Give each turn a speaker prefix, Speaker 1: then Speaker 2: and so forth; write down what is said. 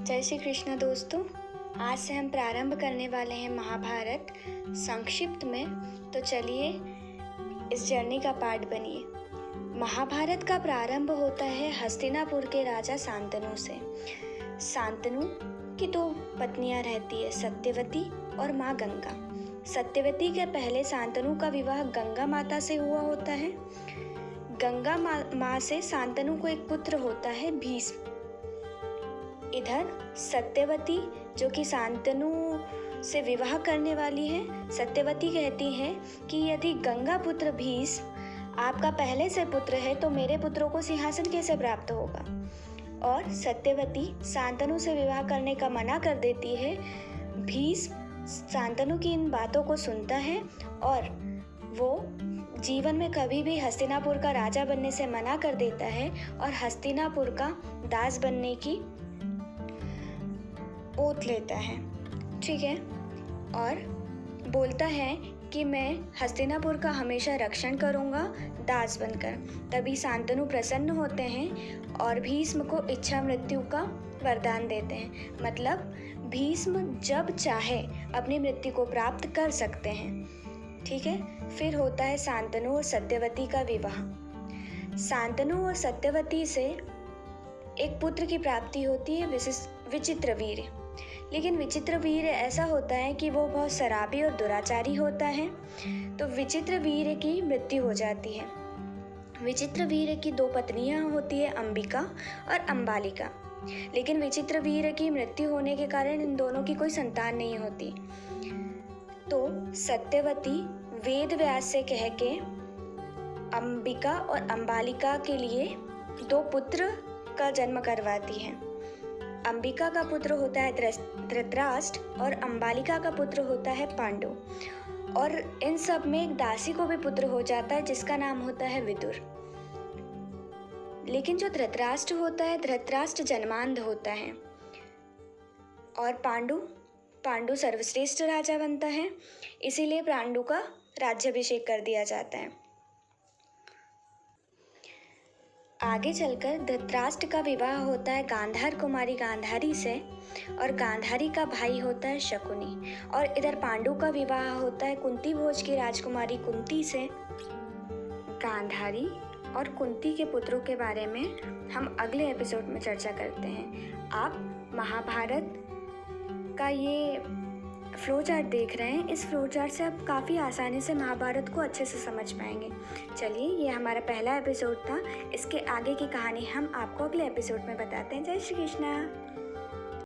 Speaker 1: जय श्री कृष्ण दोस्तों। आज से हम प्रारंभ करने वाले हैं महाभारत संक्षिप्त में। तो चलिए इस जर्नी का पार्ट बनिए। महाभारत का प्रारंभ होता है हस्तिनापुर के राजा शांतनु से। शांतनु की दो पत्नियां रहती है, सत्यवती और माँ गंगा। सत्यवती के पहले शांतनु का विवाह गंगा माता से हुआ होता है। गंगा माँ से शांतनु को एक पुत्र होता है भीष्म। इधर सत्यवती जो कि शांतनु से विवाह करने वाली है, सत्यवती कहती है कि यदि गंगा पुत्र भीष्म आपका पहले से पुत्र है तो मेरे पुत्रों को सिंहासन कैसे प्राप्त होगा। और सत्यवती शांतनु से विवाह करने का मना कर देती है। भीष्म शांतनु की इन बातों को सुनता है और वो जीवन में कभी भी हस्तिनापुर का राजा बनने से मना कर देता है और हस्तिनापुर का दास बनने की ओथ लेता है। ठीक है, और बोलता है कि मैं हस्तिनापुर का हमेशा रक्षण करूंगा दास बनकर। तभी शांतनु प्रसन्न होते हैं और भीष्म को इच्छा मृत्यु का वरदान देते हैं। मतलब भीष्म जब चाहे अपनी मृत्यु को प्राप्त कर सकते हैं। ठीक है, फिर होता है शांतनु और सत्यवती का विवाह। शांतनु और सत्यवती से एक पुत्र की प्राप्ति होती है, विचित्रवीर्य। लेकिन विचित्रवीर्य ऐसा होता है कि वो बहुत शराबी और दुराचारी होता है, तो विचित्रवीर्य की मृत्यु हो जाती है। विचित्रवीर्य की दो पत्नियां होती है, अंबिका और अंबालिका। लेकिन विचित्रवीर्य की मृत्यु होने के कारण इन दोनों की कोई संतान नहीं होती। तो सत्यवती वेद व्यास से कह के अंबिका और अंबालिका के लिए दो पुत्र का जन्म करवाती है। अंबिका का पुत्र होता है धृतराष्ट्र और अंबालिका का पुत्र होता है पांडु। और इन सब में एक दासी को भी पुत्र हो जाता है जिसका नाम होता है विदुर। लेकिन जो धृतराष्ट्र होता है, धृतराष्ट्र जन्मांध होता है और पांडु सर्वश्रेष्ठ राजा बनता है। इसीलिए पांडु का राज्याभिषेक कर दिया जाता है। आगे चलकर धृतराष्ट्र का विवाह होता है गांधार कुमारी गांधारी से और गांधारी का भाई होता है शकुनी। और इधर पांडु का विवाह होता है कुंती भोज की राजकुमारी कुंती से। गांधारी और कुंती के पुत्रों के बारे में हम अगले एपिसोड में चर्चा करते हैं। आप महाभारत का ये फ्लो चार्ट देख रहे हैं। इस फ्लो चार्ट से आप काफ़ी आसानी से महाभारत को अच्छे से समझ पाएंगे। चलिए, ये हमारा पहला एपिसोड था। इसके आगे की कहानी हम आपको अगले एपिसोड में बताते हैं। जय श्री कृष्णा।